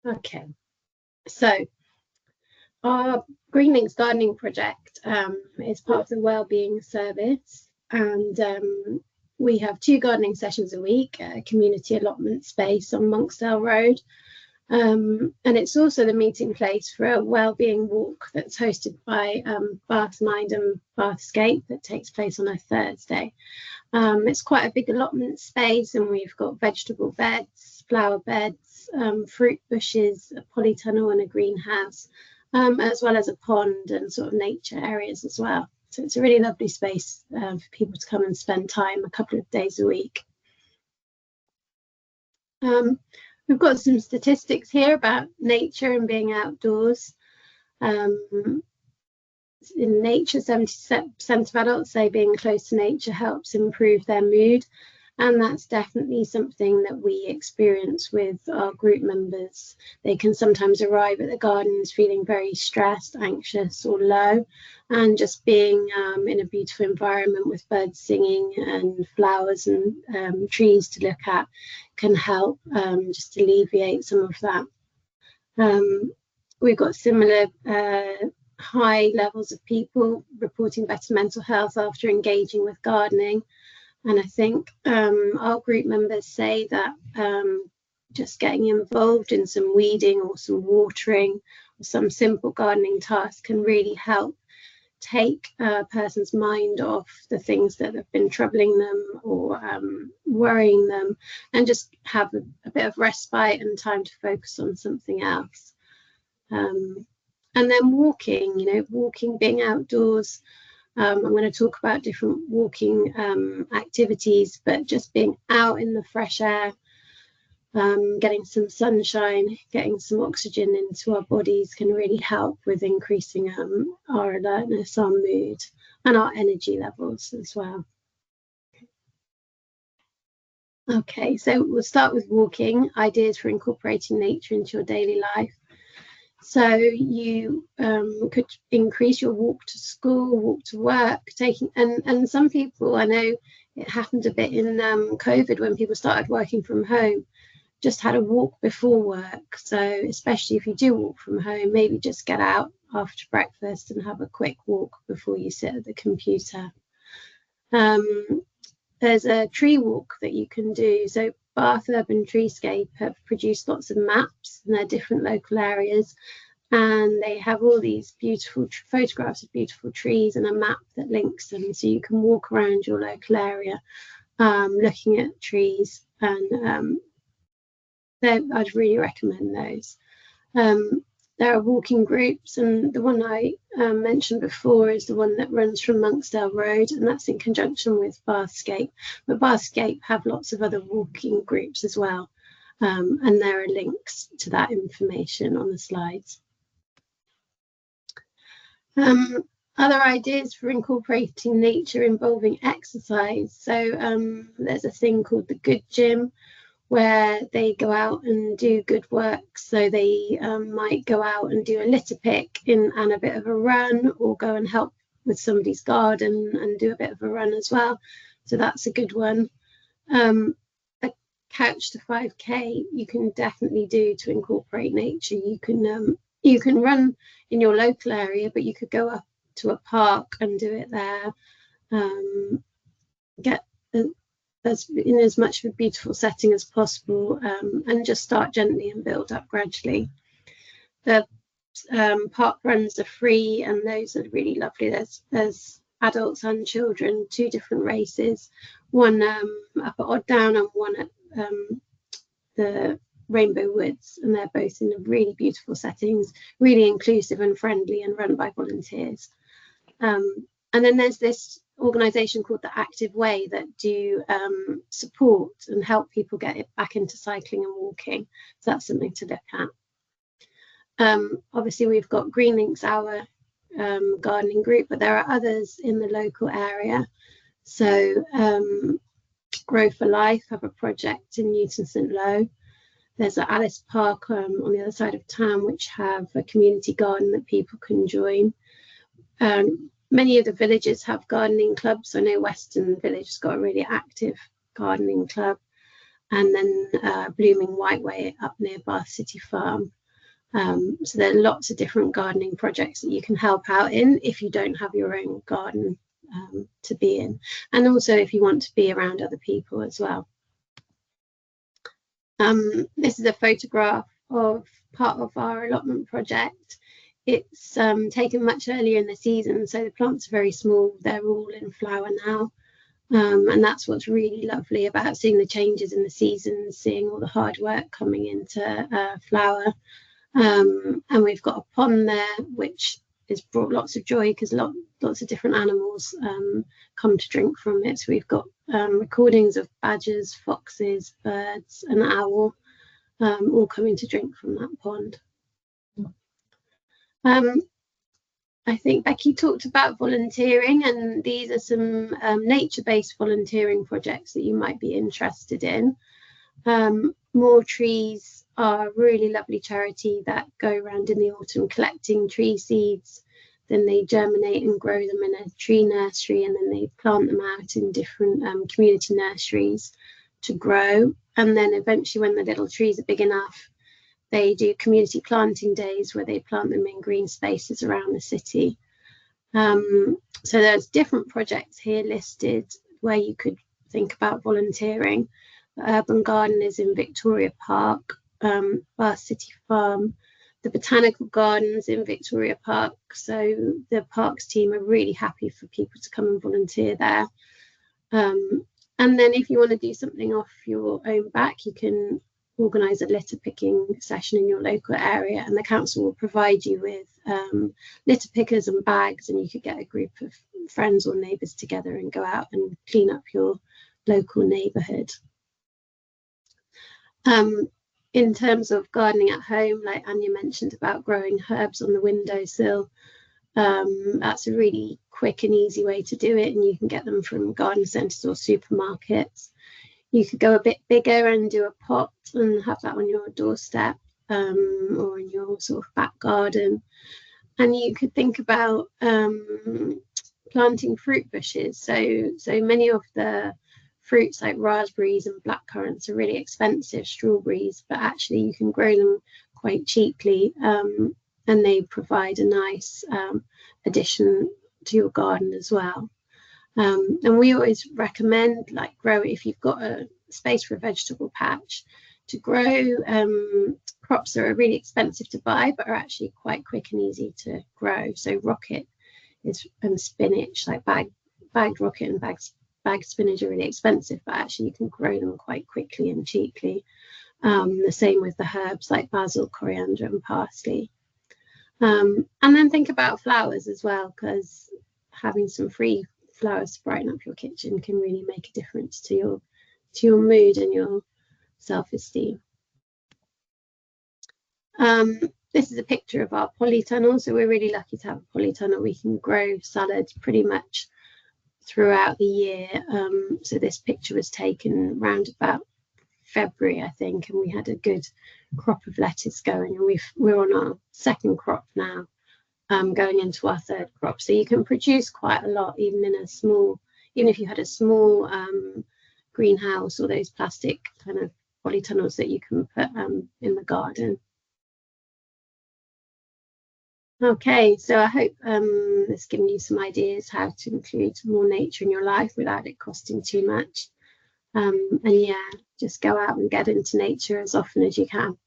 Okay, so our GreenLinks gardening project is part of the Wellbeing service, and we have 2 gardening sessions a week at a community allotment space on Monksdale Road. And it's also the meeting place for a Wellbeing walk that's hosted by Bath Mind and Bathscape that takes place on a Thursday. It's quite a big allotment space, and we've got vegetable beds, flower beds, fruit bushes, a polytunnel and a greenhouse, as well as a pond and sort of nature areas as well. So it's a really lovely space for people to come and spend time a couple of days a week. We've got some statistics here about nature and being outdoors. In nature, 70% of adults say being close to nature helps improve their mood. And that's definitely something that we experience with our group members. They can sometimes arrive at the gardens feeling very stressed, anxious or low, and just being in a beautiful environment with birds singing and flowers and trees to look at can help just alleviate some of that. We've got similar high levels of people reporting better mental health after engaging with gardening. And I think our group members say that just getting involved in some weeding or some watering or some simple gardening tasks can really help take a person's mind off the things that have been troubling them or worrying them, and just have a bit of respite and time to focus on something else. And then walking, walking, being outdoors. I'm going to talk about different walking activities, but just being out in the fresh air, getting some sunshine, getting some oxygen into our bodies can really help with increasing our alertness, our mood, and our energy levels as well. Okay, so we'll start with walking, ideas for incorporating nature into your daily life. So you could increase your walk to school, walk to work, and some people, I know it happened a bit in COVID when people started working from home, just had a walk before work. So especially if you do walk from home, maybe just get out after breakfast and have a quick walk before you sit at the computer. There's a tree walk that you can do. So Bath Urban Treescape have produced lots of maps in their different local areas, and they have all these beautiful photographs of beautiful trees and a map that links them, so you can walk around your local area looking at trees, and I'd really recommend those. There are walking groups, and the one I mentioned before is the one that runs from Monksdale Road, and that's in conjunction with Bathscape. But Bathscape have lots of other walking groups as well, and there are links to that information on the slides. Other ideas for incorporating nature involving exercise. So there's a thing called the Good Gym, where they go out and do good work. So they might go out and do a litter pick and a bit of a run, or go and help with somebody's garden and do a bit of a run as well. So that's a good one. A couch to 5K you can definitely do to incorporate nature. You can run in your local area, but you could go up to a park and do it there. Get in as much of a beautiful setting as possible, and just start gently and build up gradually. The park runs are free, and those are really lovely. There's adults and children, 2 different races, one up at Odd Down and one at the Rainbow Woods, and they're both in really beautiful settings, really inclusive and friendly, and run by volunteers. And then there's this organisation called the Active Way that do support and help people get it back into cycling and walking. So that's something to look at. Obviously, we've got GreenLinks, our gardening group, but there are others in the local area. So Grow for Life have a project in Newton St Low. There's at Alice Park on the other side of town, which have a community garden that people can join. Many of the villages have gardening clubs. I know Western Village has got a really active gardening club. and then Blooming Whiteway up near Bath City Farm. So there are lots of different gardening projects that you can help out in if you don't have your own garden to be in, and also if you want to be around other people as well. This is a photograph of part of our allotment project. It's taken much earlier in the season, so the plants are very small. They're all in flower now. And that's what's really lovely about seeing the changes in the seasons, seeing all the hard work coming into flower. And we've got a pond there, which has brought lots of joy because lots of different animals come to drink from it. So we've got recordings of badgers, foxes, birds, and owl all coming to drink from that pond. I think Becky talked about volunteering, and these are some nature-based volunteering projects that you might be interested in. More Trees are a really lovely charity that go around in the autumn collecting tree seeds, then they germinate and grow them in a tree nursery, and then they plant them out in different community nurseries to grow. And then eventually when the little trees are big enough, they do community planting days where they plant them in green spaces around the city. So there's different projects here listed where you could think about volunteering. The Urban Garden is in Victoria Park, Bath City Farm, the Botanical Gardens in Victoria Park. So the parks team are really happy for people to come and volunteer there. And then if you want to do something off your own back, you can organise a litter picking session in your local area, and the council will provide you with litter pickers and bags, and you could get a group of friends or neighbours together and go out and clean up your local neighbourhood. In terms of gardening at home, like Anya mentioned about growing herbs on the windowsill, that's a really quick and easy way to do it, and you can get them from garden centres or supermarkets. You could go a bit bigger and do a pot and have that on your doorstep or in your sort of back garden. And you could think about planting fruit bushes. So many of the fruits like raspberries and blackcurrants are really expensive, strawberries, but actually you can grow them quite cheaply, and they provide a nice addition to your garden as well. And we always recommend, like, grow if you've got a space for a vegetable patch, to grow crops that are really expensive to buy but are actually quite quick and easy to grow. So rocket and spinach, like bagged rocket and bagged spinach are really expensive, but actually you can grow them quite quickly and cheaply. The same with the herbs like basil, coriander and parsley. And then think about flowers as well, because having some free flowers to brighten up your kitchen can really make a difference to your mood and your self-esteem. This is a picture of our polytunnel. So we're really lucky to have a polytunnel. We can grow salads pretty much throughout the year. So this picture was taken around about February, I think, and we had a good crop of lettuce going, and we're on our second crop now, going into our third crop. So you can produce quite a lot even if you had a small greenhouse or those plastic kind of polytunnels that you can put in the garden. Okay, so I hope this has given you some ideas how to include more nature in your life without it costing too much. And yeah, just go out and get into nature as often as you can.